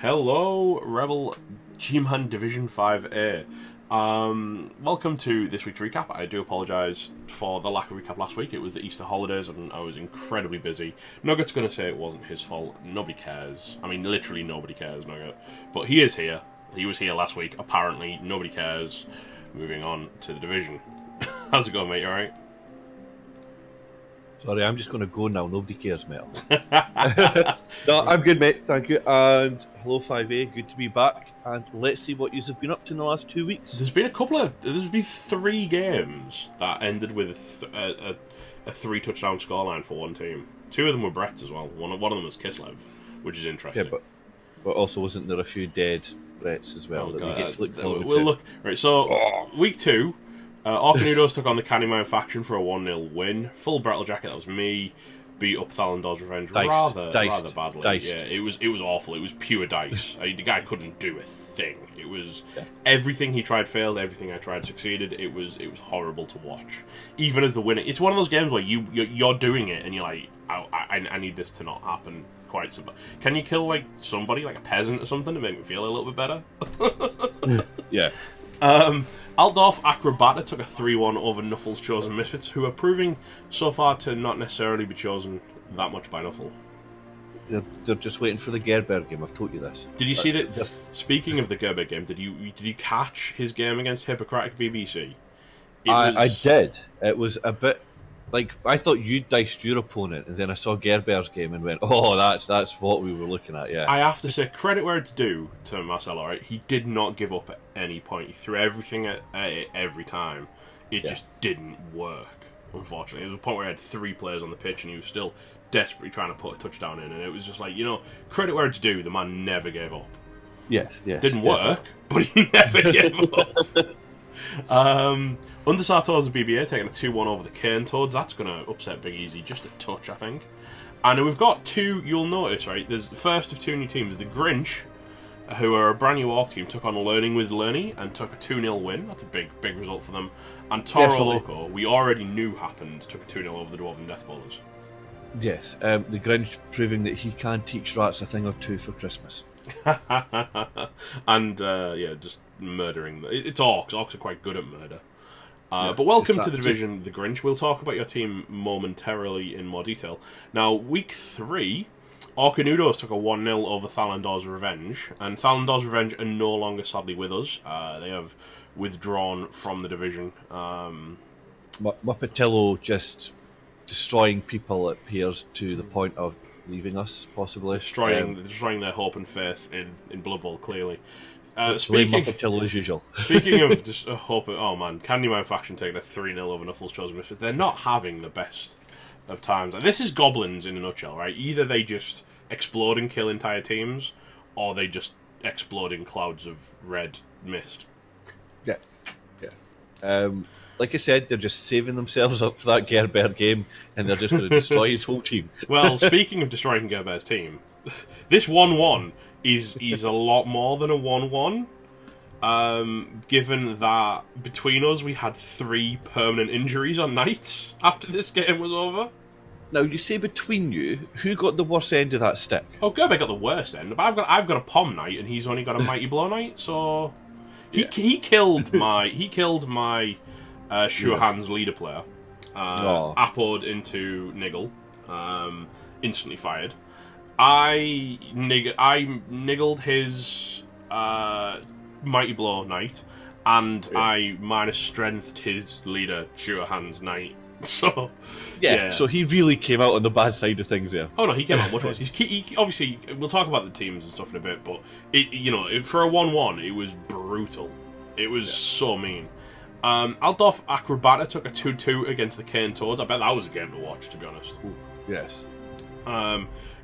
Hello, Rebel GMan Division 5A. Welcome to this week's recap. I do apologise for the lack of recap last week. It was the Easter holidays and I was incredibly busy. Nugget's going to say it wasn't his fault. Nobody cares. I mean, literally nobody cares, Nugget. But he is here. He was here last week. Apparently, nobody cares. Moving on to the division. How's it going, mate? You alright? Sorry, I'm just going to go now. Nobody cares, mate. No, I'm good, mate. Thank you. And hello, 5A. Good to be back. And let's see what you have been up to in the last 2 weeks. There's been 3 games that ended with a 3-touchdown scoreline for one team. 2 of them were Brett's as well. One of them was Kislev, which is interesting. Yeah, but also wasn't there a few dead Bretts as well that we get to look forward we'll to? Look right. So week 2. Arcanudos took on the Candyman faction for a 1-0 win. Full Brettle jacket, that was me. Beat up Thalandor's Revenge rather badly. Diced. Yeah, it was awful. It was pure dice. The guy couldn't do a thing. It was everything he tried failed, everything I tried succeeded. It was horrible to watch. Even as the winner, it's one of those games where you're doing it and you're like, I need this to not happen. Quite simple. Can you kill like somebody, like a peasant or something, to make me feel a little bit better? Yeah. Altdorf Acrobata took a 3-1 over Nuffle's Chosen Misfits, who are proving so far to not necessarily be chosen that much by Nuffle. They're just waiting for the Gerber game. I've told you this. Did you see that? Speaking of the Gerber game, did you catch his game against Hippocratic BBC? I did. It was a bit like I thought you diced your opponent, and then I saw Gerber's game and went, "Oh, that's what we were looking at." Yeah. I have to say, credit where it's due to Marcelo. Right, he did not give up at any point. He threw everything at it every time. It just didn't work. Unfortunately, there was a point where he had 3 players on the pitch, and he was still desperately trying to put a touchdown in. And it was just like, credit where it's due. The man never gave up. Yes. Didn't work, but he never gave up. Undersartors and BBA taking a 2-1 over the Cairn Toads. That's going to upset Big Easy just a touch, I think. And we've got 2, you'll notice, right? There's the first of 2 new teams. The Grinch, who are a brand new Orc team, took on Learning with Learny and took a 2-0 win. That's a big result for them. And Toro Loco, we already knew happened, took a 2-0 over the Dwarven Death Bowlers. Yes. The Grinch proving that he can teach rats a thing or two for Christmas. And, just murdering. It's Orcs. Orcs are quite good at murder. But welcome to the division, the Grinch. We'll talk about your team momentarily in more detail. Now, week 3, Arcanudos took a 1-0 over Thalandor's Revenge, and Thalandor's Revenge are no longer sadly with us. They have withdrawn from the division. Muppetillo just destroying people, it appears, to the point of leaving us, possibly. Destroying their hope and faith in Blood Bowl, clearly. Speaking as usual. Speaking of just hope, Candyman faction taking a 3-0 over Nuffle's Chosen Misfits. They're not having the best of times. This is goblins in a nutshell, right? Either they just explode and kill entire teams, or they just explode in clouds of red mist. Yes. Like I said, they're just saving themselves up for that Gerber game, and they're just going to destroy his whole team. Well, speaking of destroying Gerber's team, this 1-1 is a lot more than a 1-1. Given that between us we had 3 permanent injuries on knights after this game was over. Now you say between you, who got the worst end of that stick? Oh, Gerber got the worst end, but I've got a Pom Knight and he's only got a Mighty Blow Knight, so he killed my Sure Hands leader player. Appoed into Niggle, instantly fired. I niggled his Mighty Blow Knight, and I minus strengthed his leader, Sure Hands Knight. So so he really came out on the bad side of things there. Oh no, he came out much worse. He obviously, we'll talk about the teams and stuff in a bit, but for a 1-1, it was brutal. It was so mean. Altdorf Acrobata took a 2-2 against the Cairn Toads. I bet that was a game to watch, to be honest. Ooh, yes.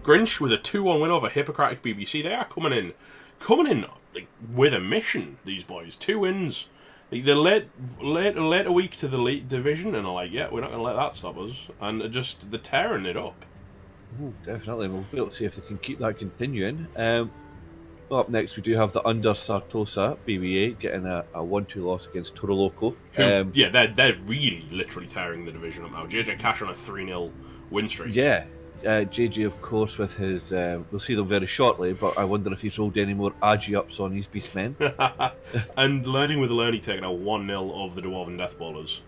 Grinch with a 2-1 win over Hippocratic BBC. They are coming in like with a mission. These boys, 2 wins. They're late a week to the late division, and are like, we're not going to let that stop us. And they're tearing it up. Ooh, definitely. We'll be able to see if they can keep that continuing. Up next, we do have the Under Sartosa BBA getting a 1-2 loss against Toro Loco. They're really literally tearing the division up now. JJ Cash on a 3-0 win streak. Yeah, JJ, of course, with his... we'll see them very shortly, but I wonder if he's rolled any more Agi-ups on his Beastmen. And Learning with Learning taking a 1-0 over the Dwarven Death Bowlers.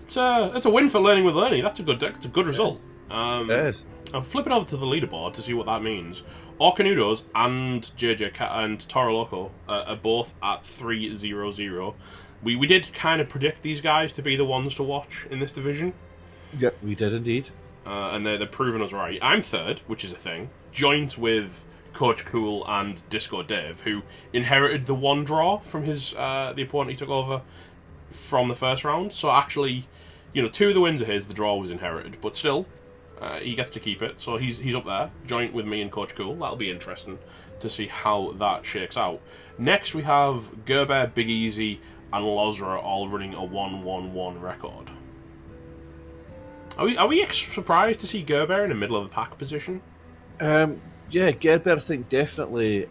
It's a win for Learning with Learning. That's a good result. It is. I'm flipping over to the leaderboard to see what that means. Orcanudos and JJ and Toro Loco are both at 3-0-0. We did kind of predict these guys to be the ones to watch in this division. Yeah, we did indeed. And they're proving us right. I'm third, which is a thing, joint with Coach Cool and Disco Dave, who inherited the one draw from his the opponent he took over from the first round. So actually, 2 of the wins are his, the draw was inherited, but still, he gets to keep it. So he's up there, joint with me and Coach Cool. That'll be interesting to see how that shakes out. Next we have Gerber, Big Easy, and Lozra all running a 1-1-1 record. Are we surprised to see Gerber in the middle of the pack position? Yeah, Gerber, I think, definitely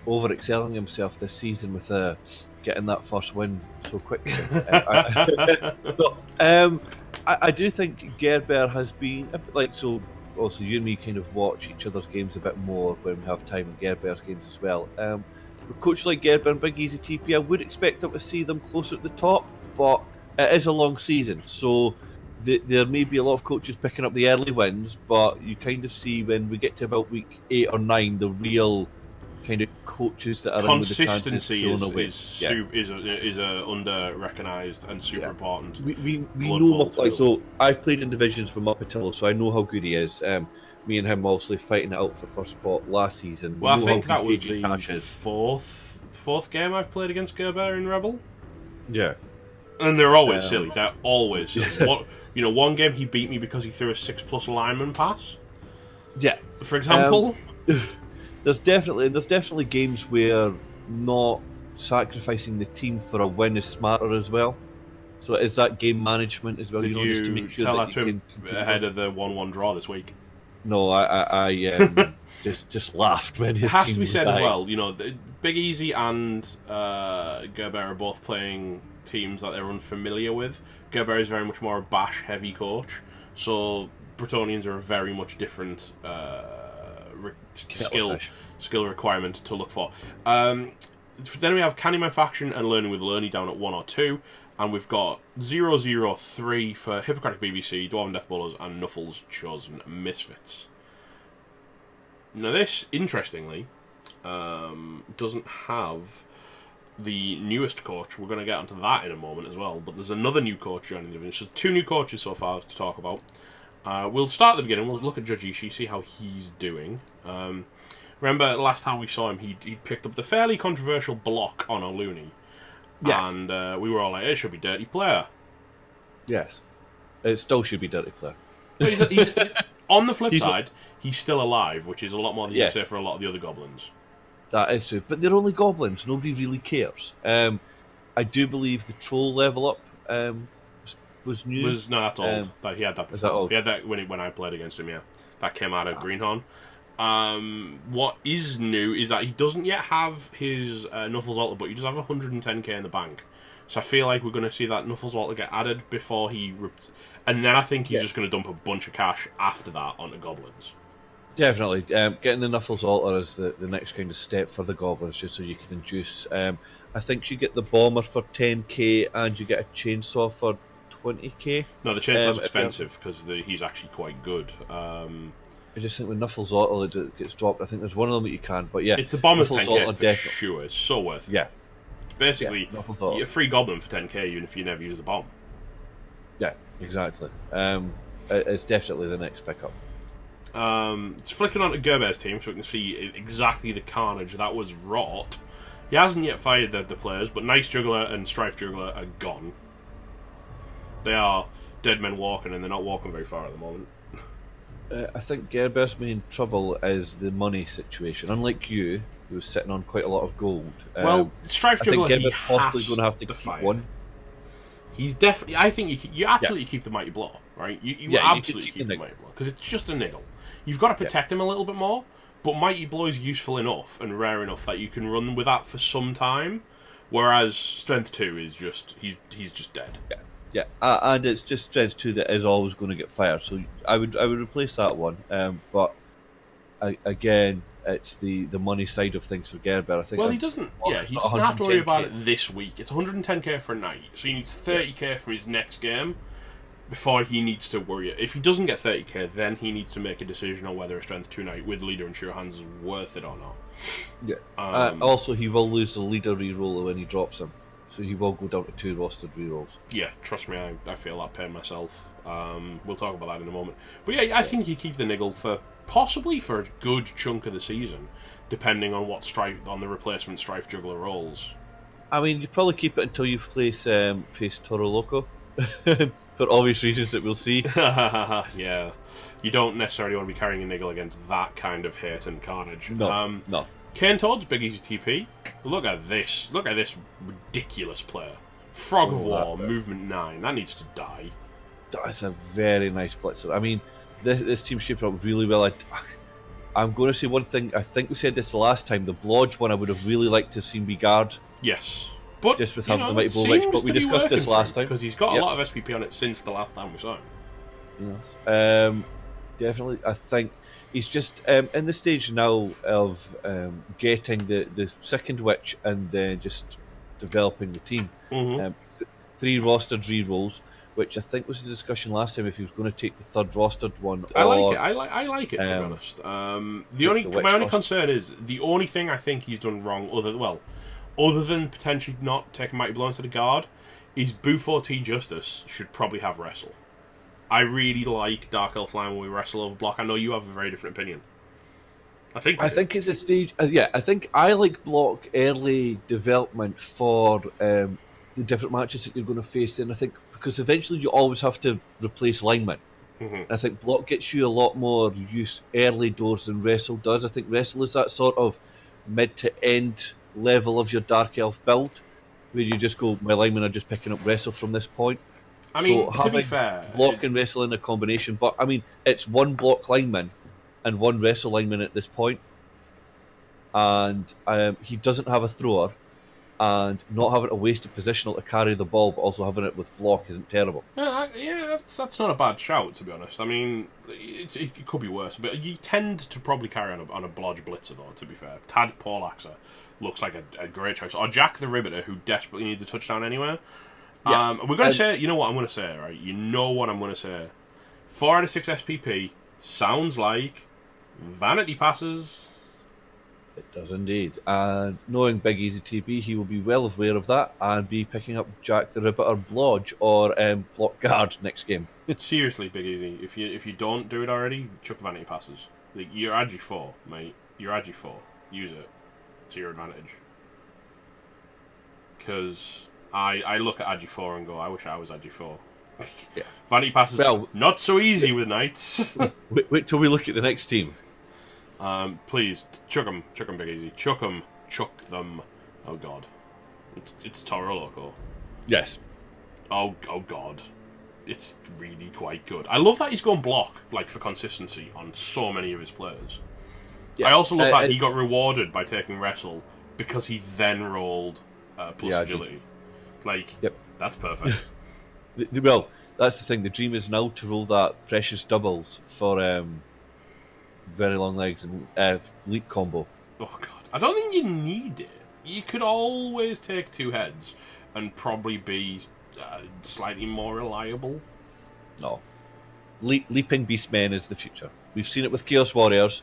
over-excelling himself this season with getting that first win so quickly. I do think Gerber has been, so also you and me kind of watch each other's games a bit more when we have time in Gerber's games as well. With coaches like Gerber and Big Easy TP, I would expect them to see them closer at the top, but it is a long season, so there may be a lot of coaches picking up the early wins, but you kind of see when we get to about week 8 or 9, the real kind of coaches that are in with the chances consistency is under-recognised and super important. We know so I've played in divisions with Muppatillo, so I know how good he is. Me and him obviously fighting it out for first spot last season. Well, I think that was the fourth game I've played against Gerber in Rebel. Yeah. And they're always silly. They're always silly. One game he beat me because he threw a 6+ lineman pass. Yeah. For example. There's definitely games where not sacrificing the team for a win is smarter as well. So is that game management as well? Did just to make sure tell that that to him ahead of the 1-1 draw this week? No, I just laughed when his it has team to be was said dying. as well. Big Easy and Gerber are both playing teams that they're unfamiliar with. Gerber is very much more a bash heavy coach, so Bretonians are a very much different skill requirement to look for. Then we have Candyman Faction and Learning with Learning down at 1 or 2, and we've got 0-0-3 for Hippocratic BBC, Dwarven Death Bowlers, and Nuffles Chosen Misfits. Now this, interestingly, doesn't have the newest coach. We're going to get onto that in a moment as well, but there's another new coach joining the division. So 2 new coaches so far to talk about. We'll start at the beginning. We'll look at Judge Ishii, see how he's doing. Remember, last time we saw him, he picked up the fairly controversial block on Oluni. Yes. And we were all like, it should be Dirty Player. Yes. It still should be Dirty Player. He's on the flip side, he's still alive, which is a lot more than you say for a lot of the other goblins. That is true. But they're only goblins. Nobody really cares. I do believe the troll level up was new. No, that's old. He had that before. Is that old? He had that when I played against him, yeah. That came out of Greenhorn. What is new is that he doesn't yet have his Nuffles Altar, but he does have 110k in the bank. So I feel like we're going to see that Nuffles Altar get added before he... And then I think he's just going to dump a bunch of cash after that onto goblins. Definitely. Getting the Nuffles Altar is the next kind of step for the goblins, just so you can induce... I think you get the Bomber for 10k and you get a Chainsaw for 20k. No, the Chainsaw's expensive because he's actually quite good. I just think with Nuffles Altar it gets dropped. I think there's one of them that you can, but yeah. It's the Bomber's 10k for sure. It's so worth it. Yeah. Basically, you get a free goblin for 10k even if you never use the bomb. Yeah, exactly. It's definitely the next pickup. It's flicking onto Gerber's team so we can see exactly the carnage that was wrought. He hasn't yet fired the players, but Nice Juggler and Strife Juggler are gone. They are dead men walking, and they're not walking very far at the moment. I think Gerber's main trouble is the money situation. Unlike you, who was sitting on quite a lot of gold. Well, Strife Juggler, Gerber's possibly going to have to keep one. He's definitely. I think you absolutely keep the Mighty Blow, right? You absolutely keep the Mighty Blow because it's just a niggle. You've got to protect him a little bit more, but Mighty Blow is useful enough and rare enough that you can run with that for some time. Whereas Strength 2 is just he's just dead. Yeah, and it's just Strength 2 that is always going to get fired. So I would replace that one. But again, it's the money side of things for Gerber. I think. Well, he doesn't. Yeah, It's he not doesn't have to worry about 110K. it this week. It's 110k for a night, so he needs 30k for his next game before he needs to worry. If he doesn't get 30k, then he needs to make a decision on whether a Strength 2 night with leader in sure hands is worth it or not. Yeah. Also, he will lose the leader reroll when he drops him, so he will go down to 2 rostered rerolls. Yeah, trust me, I feel that pain myself. We'll talk about that in a moment. But yeah, I think you keep the niggle for possibly for a good chunk of the season, depending on what on the replacement Strife Juggler rolls. I mean, you probably keep it until you face Toro Loco, for obvious reasons that we'll see. Yeah, you don't necessarily want to be carrying a niggle against that kind of hate and carnage. No. Cane Toads, Big Easy TP. Look at this ridiculous player. Frog of War, movement 9. That needs to die. That's a very nice blitzer. I mean, this team shaped up really well. I'm going to say one thing. I think we said this the last time. The Blodge one, I would have really liked to see be guard. Yes. But, just with having the Mighty Bull Witch, but we discussed this last time. Because he's got a lot of SPP on it since the last time we saw him. Yes. Definitely. I think he's just in the stage now of getting the second Witch and then just developing the team. 3 rostered rerolls, which I think was the discussion last time if he was going to take the third rostered one. I like it to be honest. My only concern is the only thing I think he's done wrong, other than potentially not taking Mighty Blow instead of guard, is Bufo T Justice should probably have wrestle. I really like Dark Elf Line when we wrestle over block. I know you have a very different opinion. I think it's a stage. I think I like block early development for the different matches that you're going to face. And I think because eventually you always have to replace linemen. I think block gets you a lot more use early doors than wrestle does. I think wrestle is that sort of mid to end level of your Dark Elf build, where you just go, my linemen are just picking up wrestle from this point. I mean, to be fair, block and wrestle in a combination, but I mean, it's one block lineman and one wrestle lineman at this point, and he doesn't have a thrower, and not having to waste a positional to carry the ball, but also having it with block isn't terrible. Yeah, that's not a bad shout, to be honest. I mean, it could be worse, but you tend to probably carry on a Blodge Blitzer, though, to be fair. Tad Paulaxer looks like a great choice. Or Jack the Riveter, who desperately needs a touchdown anywhere. Yeah. We're going to say, you know what I'm going to say, right? You know what I'm going to say. 4 out of 6 SPP sounds like vanity passes. It does indeed. And knowing Big Easy TP, he will be well aware of that and be picking up Jack the Riveter Blodge or block guard next game. Seriously, Big Easy, if you don't do it already, chuck vanity passes. Like, you're Agi 4, mate. You're Agi 4. Use it to your advantage. Because I look at Agi 4 and go, I wish I was Agi 4. Yeah. Vanity passes, not so easy with Knights. wait till we look at the next team. Please, chuck them, Big Easy. Chuck them. Oh, God. It's Toro Loco. Yes. Oh, God. It's really quite good. I love that he's gone block, like, for consistency on so many of his players. Yeah. I also love that he got rewarded by taking wrestle because he then rolled plus agility. Like, that's perfect. Well, that's the thing. The dream is now to roll that precious doubles for very long legs and leap combo. Oh, God. I don't think you need it. You could always take 2 heads and probably be slightly more reliable. No. Leaping Beastmen is the future. We've seen it with Chaos Warriors.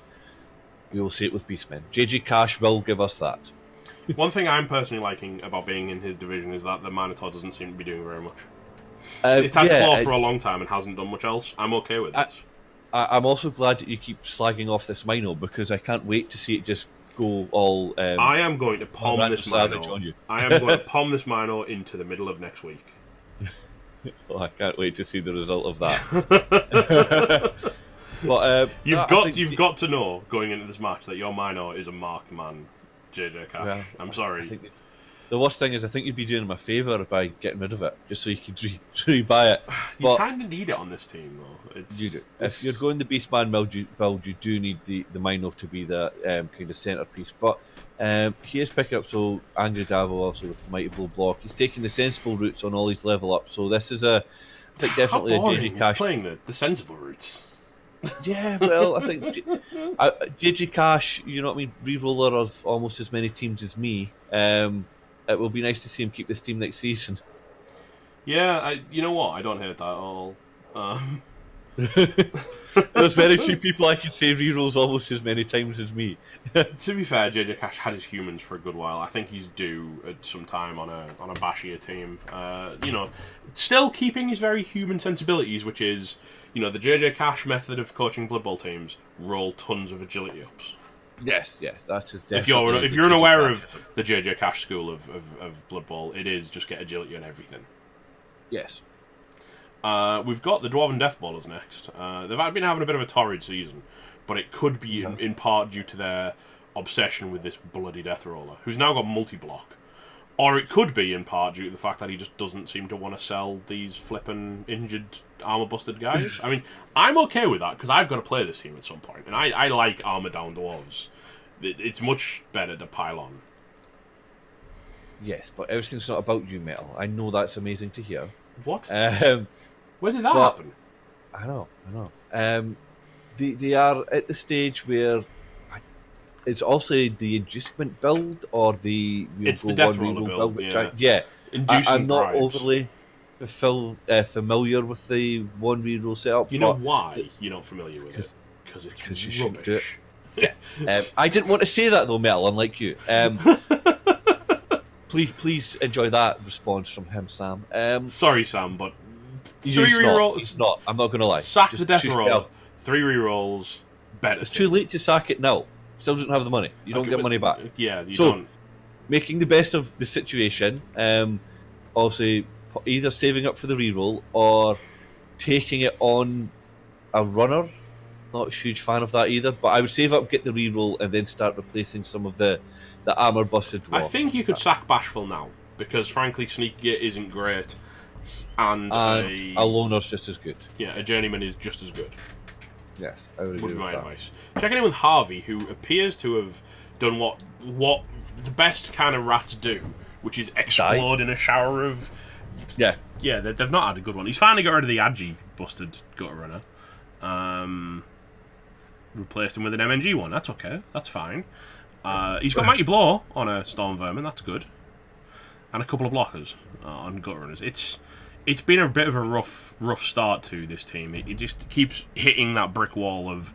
We will see it with Beastmen. JG Cash will give us that. One thing I'm personally liking about being in his division is that the Minotaur doesn't seem to be doing very much. It's had Claw for a long time and hasn't done much else. I'm okay with this. I'm also glad that you keep slagging off this Mino because I can't wait to see it just go all... I am going to palm this Mino. I am going to palm this Mino into the middle of next week. Oh, I can't wait to see the result of that. But you've got to know going into this match that your Mino is a marked man, JJ Cash. I'm sorry. The worst thing is, I think you'd be doing him a favour by getting rid of it, just so you could buy it. You But kind of need it on this team, though. you do. If you're going the Beastman build, you do need the Minov to be the kind of centrepiece. But he is picking up, so Angry Davo obviously with the Mighty Blow block. He's taking the sensible routes on all his level ups. So this is I think definitely How boring. a JJ He's Cash. playing the sensible routes. Yeah, well, I think JJ Cash, you know what I mean, re-roller of almost as many teams as me. It will be nice to see him keep this team next season. Yeah, you know what? I don't hate that at all. There's very few people I can say re-rolls almost as many times as me. To be fair, JJ Cash had his humans for a good while. I think he's due at some time on a bashier team. Still keeping his very human sensibilities, which is, the JJ Cash method of coaching Blood Bowl teams: roll tons of agility ups. Yes, that is definitely. If you're unaware of the JJ Cash school of Blood Bowl, it is just get agility on everything. Yes. We've got the Dwarven Death Ballers next. They've been having a bit of a torrid season, but it could be in part due to their obsession with this bloody Death Roller, who's now got multi-block. Or it could be in part due to the fact that he just doesn't seem to want to sell these flippin' injured, armor-busted guys. I mean, I'm okay with that, because I've got to play this team at some point, and I like armor-down dwarves. It's much better to pile on. Yes, but everything's not about you, Metal. I know that's amazing to hear. What? Where did that happen? I know. They are at the stage where it's also the adjustment build or the it's the Death Roller build, which I'm not overly familiar with the one reroll setup. You know why you're not familiar with it? Because it's you shouldn't do it. Yeah. I didn't want to say that though, Metal, unlike you. Please enjoy that response from him, Sam. Sorry, Sam, but he's 3 rerolls. He's not. I'm not going to lie. Sack the Death Roller. 3 rerolls. Better. It's too late to sack it now. Still doesn't have the money. You don't get money back. Yeah, you don't. Making the best of the situation. Obviously, either saving up for the reroll or taking it on a runner. Not a huge fan of that either. But I would save up, get the reroll, and then start replacing some of the armor busted dwarfs. I think you could sack Bashful now because, frankly, Sneaky isn't great, and a loner's just as good. Yeah, a journeyman is just as good. Yes, I would agree with my that. advice. Checking in with Harvey, who appears to have done what the best kind of rats do, which is explode in a shower of... Yeah. Yeah, they've not had a good one. He's finally got rid of the Agi busted gutter runner. Replaced him with an MNG one. That's okay. That's fine. He's got Mighty Blow on a Storm Vermin. That's good. And a couple of blockers on gutter runners. It's been a bit of a rough start to this team. It just keeps hitting that brick wall of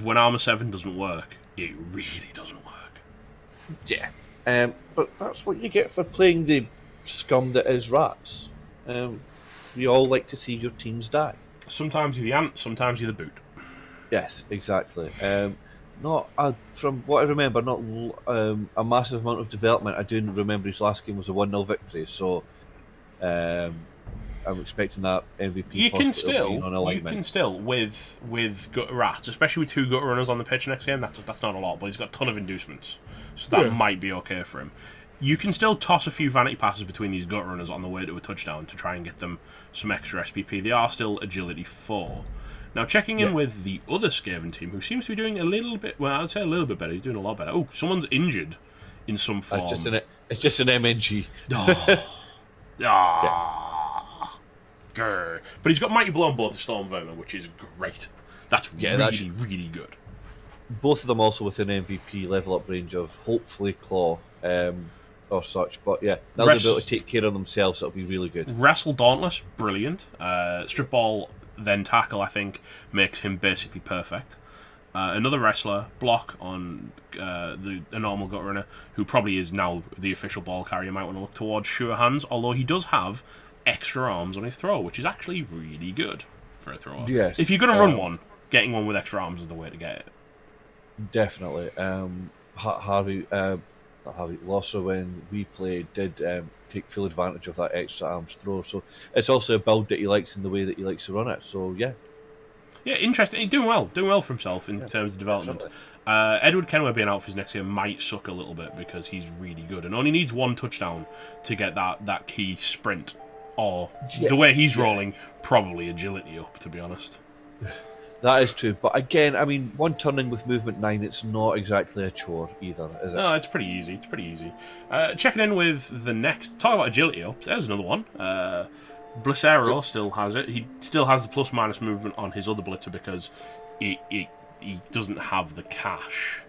when Armour 7 doesn't work, it really doesn't work. Yeah. But that's what you get for playing the scum that is rats. We all like to see your teams die. Sometimes you're the ant, sometimes you're the boot. Yes, exactly. From what I remember, not a massive amount of development. I do remember his last game was a 1-0 victory, so I'm expecting that MVP. You can still with gutter rats, especially with 2 gutter runners on the pitch next game. That's not a lot, but he's got a ton of inducements, so that might be okay for him. You can still toss a few vanity passes between these gutter runners on the way to a touchdown to try and get them some extra SPP. They are still agility 4. Now, checking in with the other Skaven team, who seems to be doing a little bit... Well, I'd say a little bit better. He's doing a lot better. Oh, someone's injured in some form. It's just an MNG. Grr. But he's got Mighty Blow on board the Storm Vermin, which is great. That's really good. Both of them also with an MVP level up range of hopefully Claw or such. But yeah, now they'll be able to take care of themselves. It'll be really good. Wrestle Dauntless, brilliant. Strip Ball, then Tackle, I think, makes him basically perfect. Another wrestler, Block on a normal gut runner, who probably is now the official ball carrier, might want to look towards Sure Hands, although he does have extra arms on his throw, which is actually really good for a thrower. Yes. If you're going to run one, getting one with extra arms is the way to get it. Definitely. Harvey Losser, when we played, did take full advantage of that extra arms throw, so it's also a build that he likes in the way that he likes to run it, so yeah. Yeah, interesting. He's doing well for himself in terms of development. Edward Kenway being out for his next year might suck a little bit because he's really good and only needs one touchdown to get that key sprint, or the way he's rolling, probably agility up, to be honest. That is true, but again, I mean, one turning with movement 9, it's not exactly a chore either, is it? No, it's pretty easy. Checking in with the next, talk about agility up, there's another one. Blissero still has it. He still has the plus-minus movement on his other blitzer because he doesn't have the cash.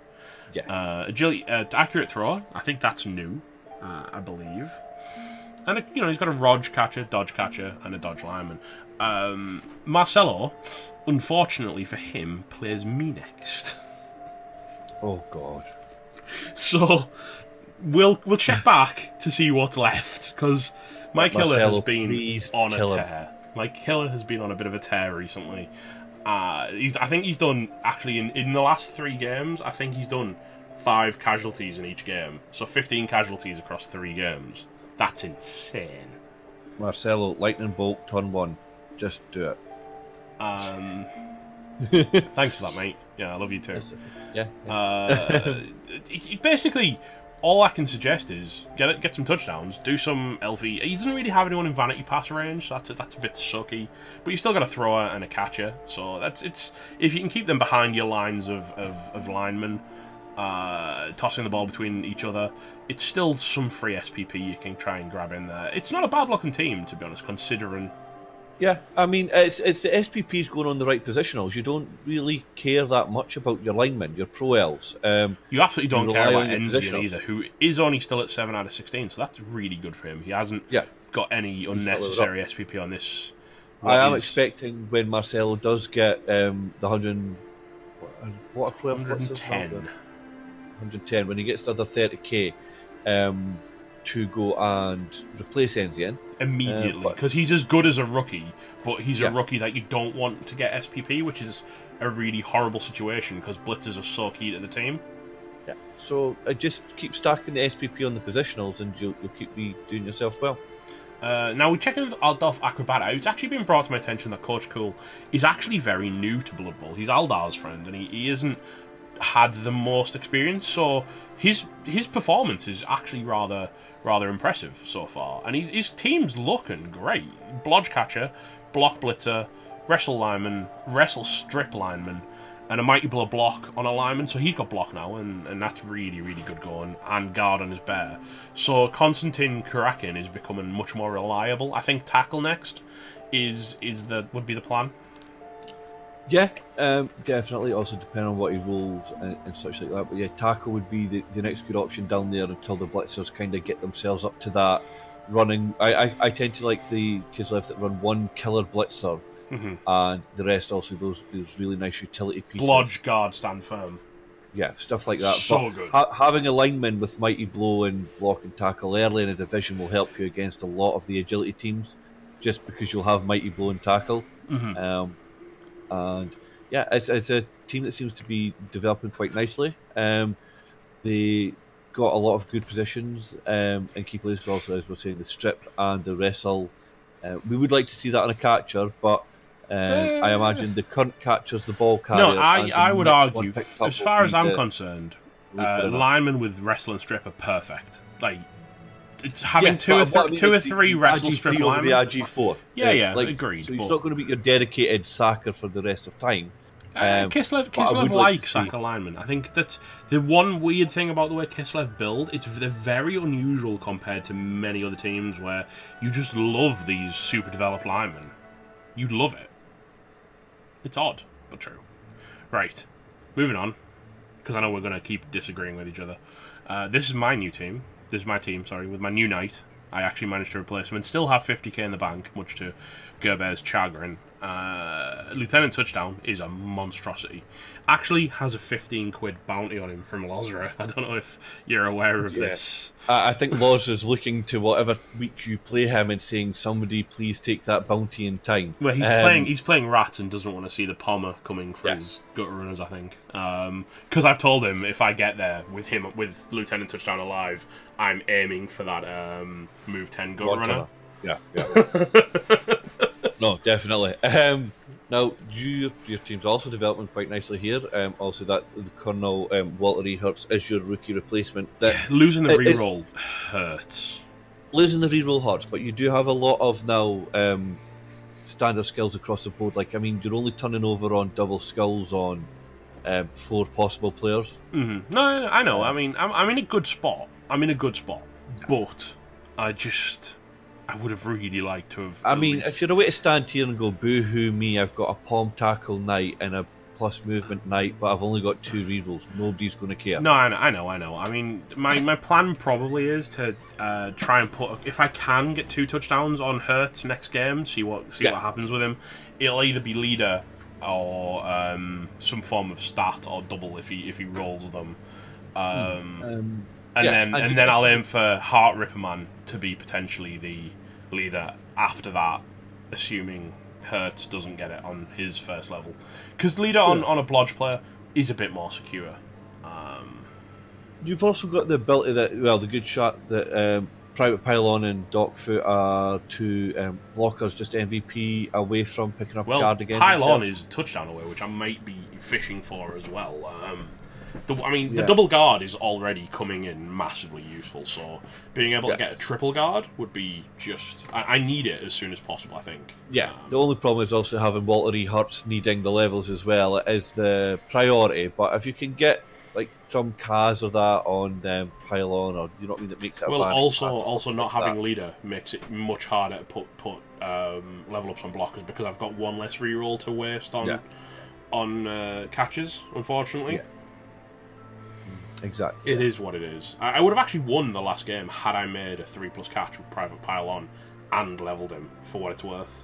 Yeah. Agility, accurate thrower, I think that's new, I believe. And, he's got a dodge catcher, and a dodge lineman. Marcelo, unfortunately for him, plays me next. Oh, God. So, we'll check back to see what's left, because Mike Hiller has been on a tear. Mike Hiller has been on a bit of a tear recently. I think he's done, actually, in the last 3 games, I think he's done 5 casualties in each game. So 15 casualties across 3 games. That's insane. Marcelo, lightning bolt, turn 1. Just do it. Thanks for that, mate. Yeah, I love you too. Yeah. Basically, all I can suggest is get some touchdowns, do some LV. He doesn't really have anyone in vanity pass range, so that's a bit sucky. But you still got a thrower and a catcher, so it's if you can keep them behind your lines of linemen, tossing the ball between each other, it's still some free SPP you can try and grab in there. It's not a bad looking team, to be honest, considering. Yeah, I mean, it's the SPPs going on the right positionals. You don't really care that much about your linemen, your pro elves. You absolutely don't care about Enzian either, who is only still at 7 out of 16, so that's really good for him. He hasn't got any unnecessary SPP on this. I am expecting when Marcelo does get the 100... What a pro elf? 110. 110, when he gets the other 30k, to go and replace Enzian. Immediately, because he's as good as a rookie, but he's a rookie that you don't want to get SPP, which is a really horrible situation because blitzers are so key to the team. Yeah. So just keep stacking the SPP on the positionals and you'll keep doing yourself well. Now we check in with Aldolf Acrobata. It's actually been brought to my attention that Coach Cool is actually very new to Blood Bowl. He's Aldar's friend, and he isn't had the most experience, so his performance is actually rather impressive so far, and his team's looking great. Blodge catcher, block blitzer, wrestle lineman, wrestle strip lineman, and a mighty blow block on a lineman, so he's got block now, and that's really good going, and guard on his bear. So Konstantin Kurakin is becoming much more reliable. I think tackle next would be the plan. Yeah, definitely. Also, depending on what he rolls and such like that. But yeah, tackle would be the next good option down there until the blitzers kind of get themselves up to that running. I tend to like the kids left that run one killer blitzer, and the rest also those really nice utility pieces. Blodge, guard, stand firm. Yeah, stuff like that. So but good. Having a lineman with mighty blow and block and tackle early in a division will help you against a lot of the agility teams, just because you'll have mighty blow and tackle. And yeah, it's a team that seems to be developing quite nicely. They got a lot of good positions and key players, also as we're saying, the strip and the wrestle. We would like to see that on a catcher, but I imagine the current catcher's the ball carrier. No, I would argue, as far as I'm concerned, linemen with wrestle and strip are perfect. Like, it's having two or three wrestle strip linemen. The RG4. Yeah, agreed. So he's not going to be your dedicated sacker for the rest of time. Kislev likes sacker linemen. I think that the one weird thing about the way Kislev build, they're very unusual compared to many other teams where you just love these super developed linemen. You love it. It's odd, but true. Right, moving on, because I know we're going to keep disagreeing with each other. This is my new team. This is my team, sorry, with my new knight. I actually managed to replace him and still have 50k in the bank, much to Gerber's chagrin. Lieutenant Touchdown is a monstrosity. Actually has a 15 quid bounty on him from Lozra. I don't know if you're aware of this. I think Lozra's looking to whatever week you play him and saying, somebody please take that bounty in time. Well, he's playing Rat and doesn't want to see the Palmer coming for his gutter runners, I think. Because I've told him if I get there with Lieutenant Touchdown alive, I'm aiming for that move 10 gutter runner. Yeah. No, definitely. Now, your team's also developing quite nicely here. Also, that the Colonel Walter E. Hurts is your rookie replacement. That Losing the it's reroll hurts. losing the reroll hurts, but you do have a lot of now standard skills across the board. Like, I mean, you're only turning over on double skulls on 4 possible players. Mm-hmm. No, I know. I mean, I'm in a good spot. But I would have really liked to have. I mean, if you're away to stand here and go, boo-hoo me, I've got a palm tackle knight and a plus movement knight, but I've only got 2 rerolls, nobody's going to care. No, I know. I mean, my plan probably is to try and put, if I can get 2 touchdowns on Hurts next game, see what happens with him. It'll either be leader or some form of stat or double if he rolls them. And then I'll aim for Heart Ripperman to be potentially the leader after that, assuming Hurts doesn't get it on his first level. Because leader on a blodge player is a bit more secure. You've also got the ability that, well, the good shot that Private Pylon and Dogfoot are 2 blockers, just MVP away from picking up a card again. Pylon is touchdown away, which I might be fishing for as well. The double guard is already coming in massively useful, so being able to get a triple guard would be just... I need it as soon as possible, I think. Yeah, the only problem is also having Walter E. Hurts needing the levels as well. It is the priority, but if you can get like some Kaz or that on Pylon, or you know what I mean, that makes it. Well, also not having leader makes it much harder to put level ups on blockers, because I've got 1 less reroll to waste on catches, unfortunately. Yeah. Exactly. It is what it is. I would have actually won the last game had I made a 3+ catch with Private Pylon and leveled him for what it's worth.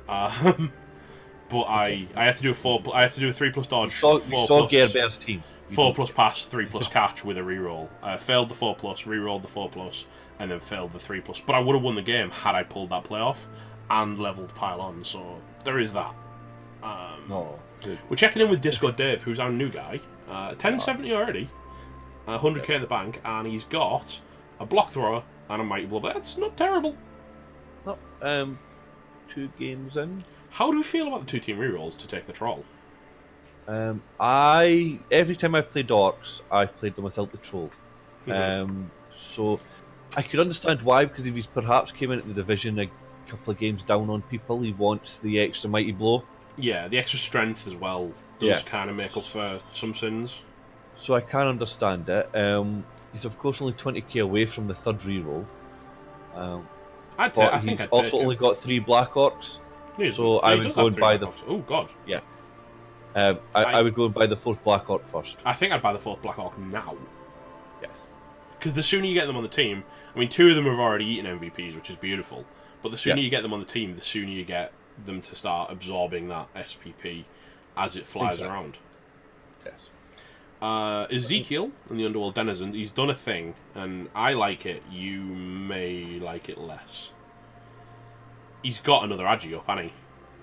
But I had to do a 3+ dodge. We saw Gerbert's team. 4+ pass, 3+ catch with a reroll. Failed the 4+, rerolled the 4+, and then failed the 3+. But I would have won the game had I pulled that play off and leveled Pylon. So there is that. We're checking in with Discord Dave, who's our new guy. 1070 already. 100k in the bank, and he's got a block thrower and a mighty blow. That's not terrible. No, 2 games in. How do we feel about the 2-team rerolls to take the troll? Every time I've played orcs, I've played them without the troll. So I could understand why, because if he's perhaps came into the division a couple of games down on people, he wants the extra mighty blow. Yeah, the extra strength as well does kind of make up for some sins. So I can understand it. He's of course only 20k away from the 3rd reroll. I think I'd also take only got 3 black orcs. So I would go and buy the. Oh god. Yeah. I would go and buy the 4th black orc first. I think I'd buy the 4th black orc now. Yes. Because the sooner you get them on the team, I mean, 2 of them have already eaten MVPs, which is beautiful. But the sooner you get them on the team, the sooner you get them to start absorbing that SPP as it flies around. Yes. Ezekiel in the Underworld Denizens, he's done a thing, and I like it. You may like it less. He's got another Agi up, hasn't he?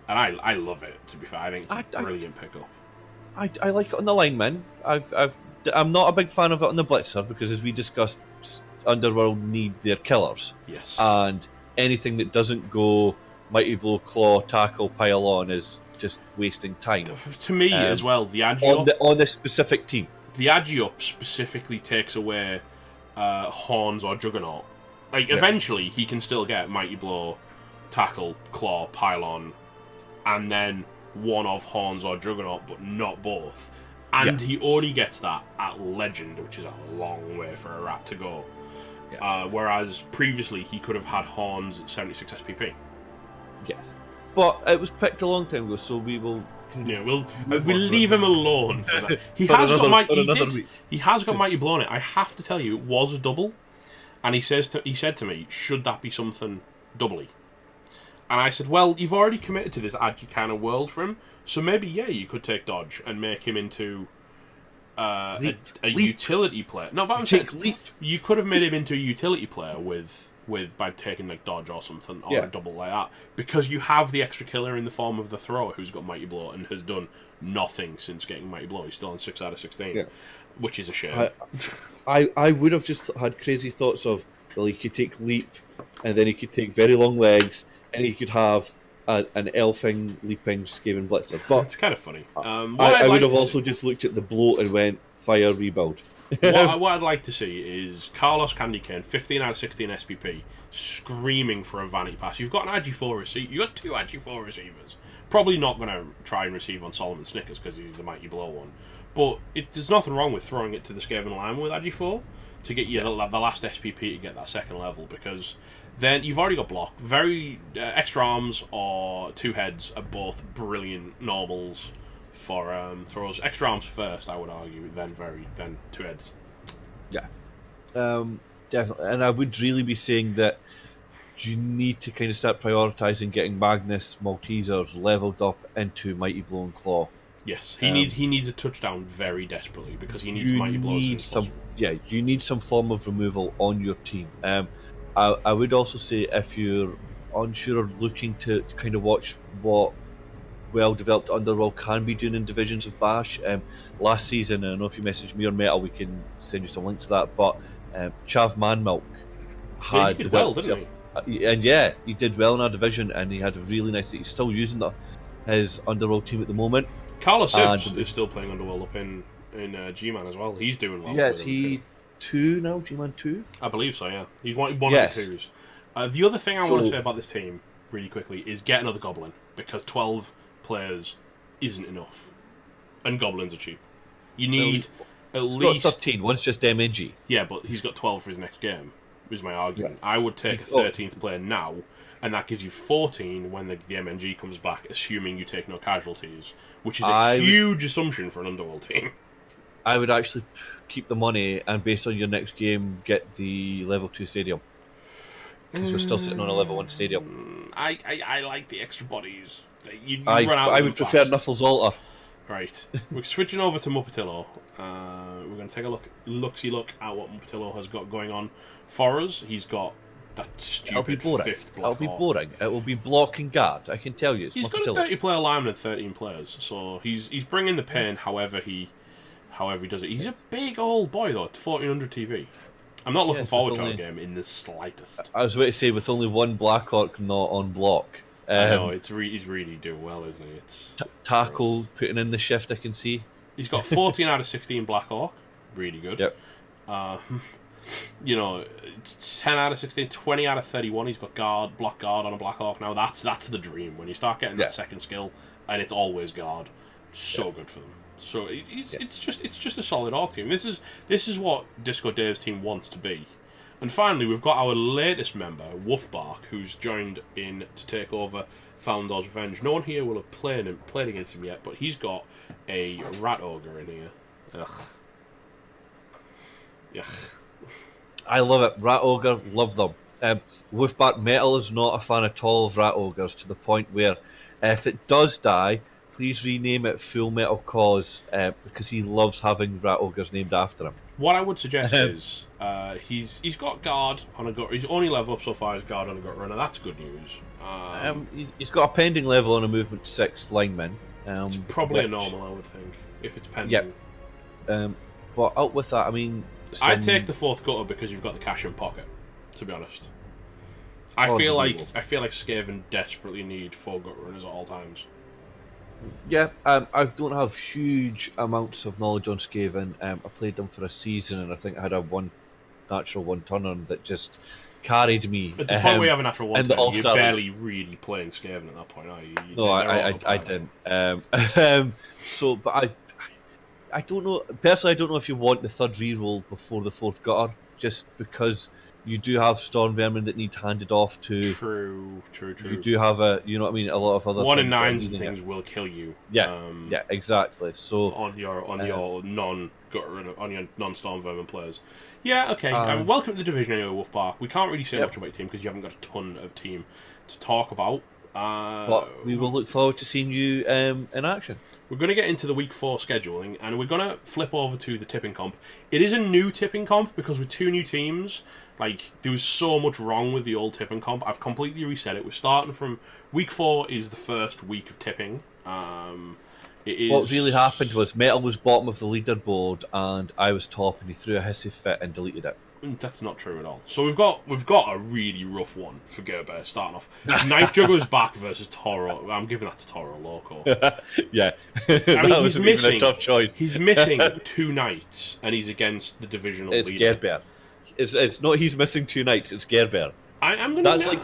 And I love it, to be fair. I think it's a brilliant pickup. I like it on the linemen. I'm not a big fan of it on the Blitzer, because as we discussed, Underworld need their killers. Yes. And anything that doesn't go Mighty Blow, Claw, Tackle, Pile On is just wasting time. To me as well, the Agi on the specific team. The Agi up specifically takes away Horns or Juggernaut. Like, eventually, he can still get Mighty Blow, Tackle, Claw, Pylon, and then one of Horns or Juggernaut, but not both. And he only gets that at Legend, which is a long way for a rat to go. Whereas previously, he could have had Horns at 76 SPP. Yes. But it was picked a long time ago, so we will... we'll leave him alone for that. He has got Mighty Blow on it. I have to tell you, it was a double. And he said to me, should that be something doubly? And I said, well, you've already committed to this Agi kind of world for him, so maybe, you could take Dodge and make him into a utility player. No, but I'm saying, you could have made him into a utility player by taking like Dodge or something, or a double like that, because you have the extra killer in the form of the thrower who's got Mighty Blow and has done nothing since getting Mighty Blow. He's still on 6 out of 16, which is a shame. I would have just had crazy thoughts of, well, he could take Leap, and then he could take Very Long Legs, and he could have an elfing leaping Skaven blitzer. But It's kind of funny. I would have also just looked at the bloat and went fire rebuild. What I'd like to see is Carlos Candy Cane, 15 out of 16 SPP, screaming for a vanity pass. You've got an Agi4 receiver. You've got 2 Agi4 receivers. Probably not going to try and receive on Solomon Snickers because he's the mighty blow one. But there's nothing wrong with throwing it to the Skaven line with Agi4 to get you the last SPP to get that second level, because then you've already got block. Very extra arms or 2 heads are both brilliant normals for throws. Extra arms first, I would argue, then 2 heads. Yeah, definitely. And I would really be saying that you need to kind of start prioritising getting Magnus Maltesers leveled up into Mighty Blow and Claw. Yes, he needs a touchdown very desperately because he needs Mighty Blows. You need some form of removal on your team. I would also say if you're unsure or looking to kind of watch what well-developed Underworld can be doing in divisions of Bash. Last season, I don't know if you messaged me or Metal, we can send you some links to that, but Chav Manmilk had he did well, didn't he? And yeah, he did well in our division, and he had a really nice... He's still using his Underworld team at the moment. Carlos Sibbs is still playing Underworld up in GMan as well. He's doing well. Yeah, is he 2 now? GMan 2? I believe so, yeah. He's one of the 2s. The other thing I want to say about this team, really quickly, is get another Goblin, because 12 players isn't enough, and goblins are cheap. You need at least 13. One's just MNG. Yeah, but he's got 12 for his next game. Is my argument. Yeah. I would take a 13th player now, and that gives you 14 when the MNG comes back, assuming you take no casualties, which is a huge assumption for an Underworld team. I would actually keep the money and, based on your next game, get the level 2 stadium, because we're still sitting on a level 1 stadium. I like the extra bodies. I would prefer Nuffle's Altar. Right. We're switching over to Muppetillo. We're going to take a look at what Muppetillo has got going on for us. He's got that stupid 5th block. It'll be boring. It will be block and guard, I can tell you. He's got a 30-player lineman and 13 players, so he's bringing the pain however he does it. He's a big old boy, though, 1400 TV. I'm not looking forward to our game in the slightest. I was about to say, with only 1 Black Orc not on block. I know, he's really doing well, isn't he? It's tackle, putting in the shift, I can see. He's got 14 out of 16 Black Orc. Really good. Yep. You know, 10 out of 16, 20 out of 31. He's got block guard on a Black Orc now. That's the dream. When you start getting that second skill, and it's always guard. So good for them. So it's just a solid Orc team. This is what Disco Dave's team wants to be. And finally, we've got our latest member, Wolfbark, who's joined in to take over Thalandor's Revenge. No one here will have played against him yet, but he's got a Rat Ogre in here. Ugh. Yuck. I love it. Rat Ogre, love them. Wolfbark Metal is not a fan at all of Rat Ogres, to the point where if it does die, please rename it Full Metal Cause, because he loves having Rat Ogres named after him. What I would suggest is he's got guard on a gut. His only level up so far is guard on a gut runner. That's good news. He's got a pending level on a movement 6 lineman. It's probably a normal, I would think, if it's pending. Yeah. But out with that, I mean, I'd take the 4th gutter because you've got the cash in pocket. To be honest, I feel like Skaven desperately need 4 gut runners at all times. Yeah, I don't have huge amounts of knowledge on Skaven. I played them for a season, and I think I had a natural 1-turner that just carried me. At the point where you have a natural 1-turner, you're barely really playing Skaven at that point, are you? No, I didn't. But I don't know. Personally, I don't know if you want the 3rd reroll before the 4th gutter, just because you do have Storm Vermin that need handed off to. True. You do have a lot of other 1 in 9s and things will kill you. Yeah, exactly. So on your non-Storm Vermin players. Yeah, okay. Welcome to the division anyway, Wolfbark. We can't really say much about your team because you haven't got a ton of team to talk about. But we will look forward to seeing you in action. We're going to get into the week 4 scheduling, and we're going to flip over to the tipping comp. It is a new tipping comp because with 2 new teams, there was so much wrong with the old tipping comp. I've completely reset it. We're starting from week 4 is the first week of tipping. It is... What really happened was Metal was bottom of the leaderboard and I was top, and he threw a hissy fit and deleted it. That's not true at all. So we've got a really rough one for Gerber starting off. Knife Juggler's back versus Toro. I'm giving that to Toro Loco. Yeah, I mean, he's missing a tough choice. He's missing 2 knights, and he's against the divisional It's leader. Gerber. It's not he's missing 2 knights. It's Gerber. I'm gonna. That's like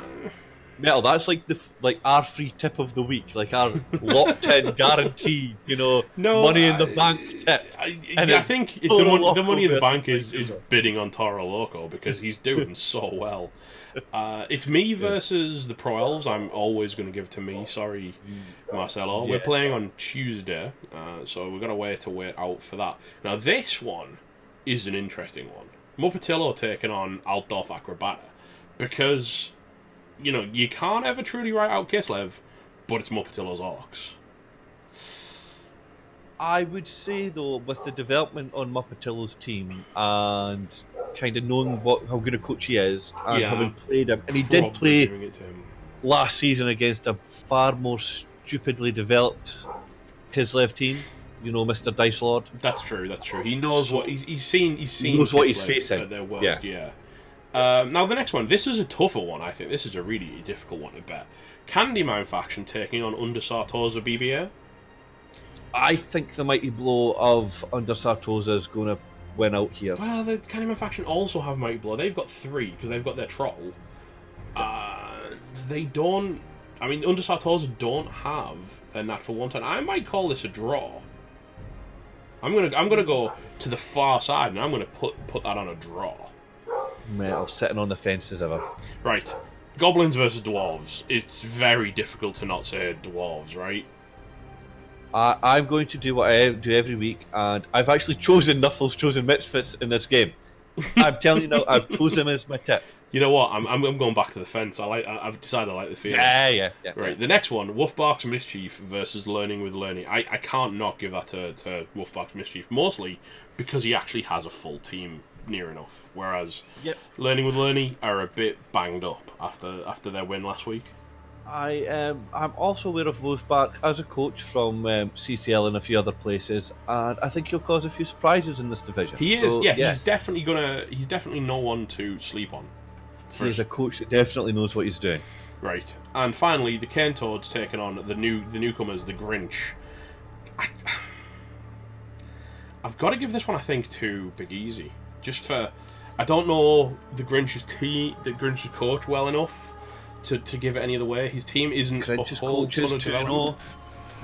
Metal. That's like our free tip of the week, like our locked in guarantee. No, money in the bank tip. I think the money in the bank is bidding on Toro Loco because he's doing so well. It's me versus the Pro Elves. I'm always going to give it to me. Sorry, Marcelo. We're playing on Tuesday, so we've got to wait out for that. Now, this one is an interesting one. Muppetillo taking on Altdorf Acrobata, because, you can't ever truly write out Kislev, but it's Muppetillo's Orcs. I would say, though, with the development on Muppetillo's team and kind of knowing how good a coach he is and having played him, and he did play last season against a far more stupidly developed Kislev team. Mr. Dice Lord. That's true. He knows what he's seen. He knows what he's facing at their worst. Yeah. Now the next one. This is a tougher one. I think this is a really difficult one to bet. Candyman faction taking on Under Sartosa BBA. I think the mighty blow of Under Sartosa is going to win out here. Well, the Candyman faction also have mighty blow. They've got 3 because they've got their troll. They don't. I mean, Under Sartosa don't have their natural 1/10. I might call this a draw. I'm gonna go to the far side, and I'm gonna put that on a draw. Metal sitting on the fence as ever. Right, goblins versus dwarves. It's very difficult to not say dwarves, right? I'm going to do what I do every week, and I've actually chosen Nuffles, chosen Misfits in this game. I'm telling you now, I've chosen him as my tip. You know what? I'm going back to the fence. I've decided I like the feeling. Yeah. Right, the next one, Wolfbark's Mischief versus Learning with Learning. I can't not give that to Wolfbark's Mischief, mostly because he actually has a full team near enough, whereas Learning with Learning are a bit banged up after their win last week. I'm also aware of Wolfbark as a coach from CCL and a few other places, and I think he'll cause a few surprises in this division. He is, He's definitely no one to sleep on. He's a coach that definitely knows what he's doing. Right, and finally, the Cane Toads taking on the newcomers, the Grinch. I've got to give this one, I think, to Big Easy. Just for, I don't know the Grinch's coach well enough to give it any other way. His team isn't Grinch's a whole coach is 2-0.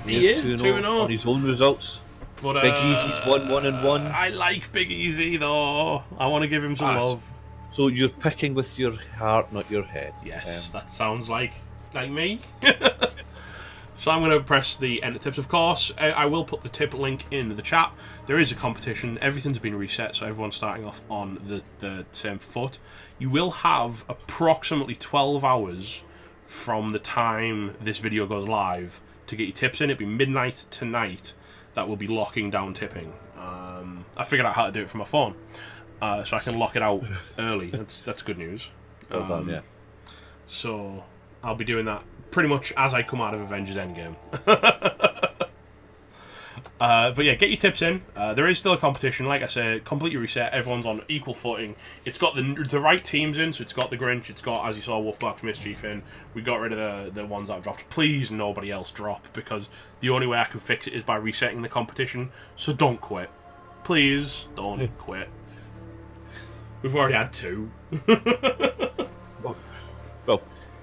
He is 2-0 on his own results. But Big Easy's 1-1-1. I like Big Easy though. I want to give him some love. So you're picking with your heart, not your head. Yes, that sounds like me. So I'm going to press the enter tips. Of course, I will put the tip link in the chat. There is a competition. Everything's been reset, so everyone's starting off on the same foot. You will have approximately 12 hours from the time this video goes live to get your tips in. It'll be midnight tonight that will be locking down tipping. I figured out how to do it from my phone. So I can lock it out early. That's good news. Well done, yeah. So I'll be doing that pretty much as I come out of Avengers Endgame. But yeah, get your tips in. There is still a competition. Like I said, completely reset. Everyone's on equal footing. It's got the right teams in, so it's got the Grinch. It's got, as you saw, Wolfbark's Mischief in. We got rid of the ones that have dropped. Please, nobody else drop, because the only way I can fix it is by resetting the competition. So don't quit. Please, don't quit. We've already had 2. Well,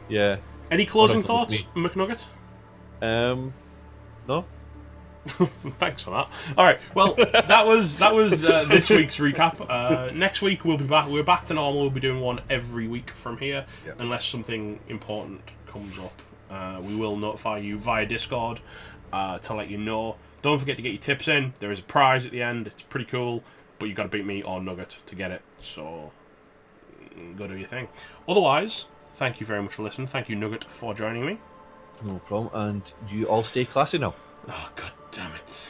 yeah. Any closing thoughts, McNugget? No. Thanks for that. All right. Well, that was this week's recap. Next week we'll be back. We're back to normal. We'll be doing one every week from here, unless something important comes up. We will notify you via Discord to let you know. Don't forget to get your tips in. There is a prize at the end. It's pretty cool, but you've got to beat me or Nugget to get it. So go do your thing. Otherwise, thank you very much for listening. Thank you, Nugget, for joining me. No problem. And you all stay classy now. Oh, god damn it.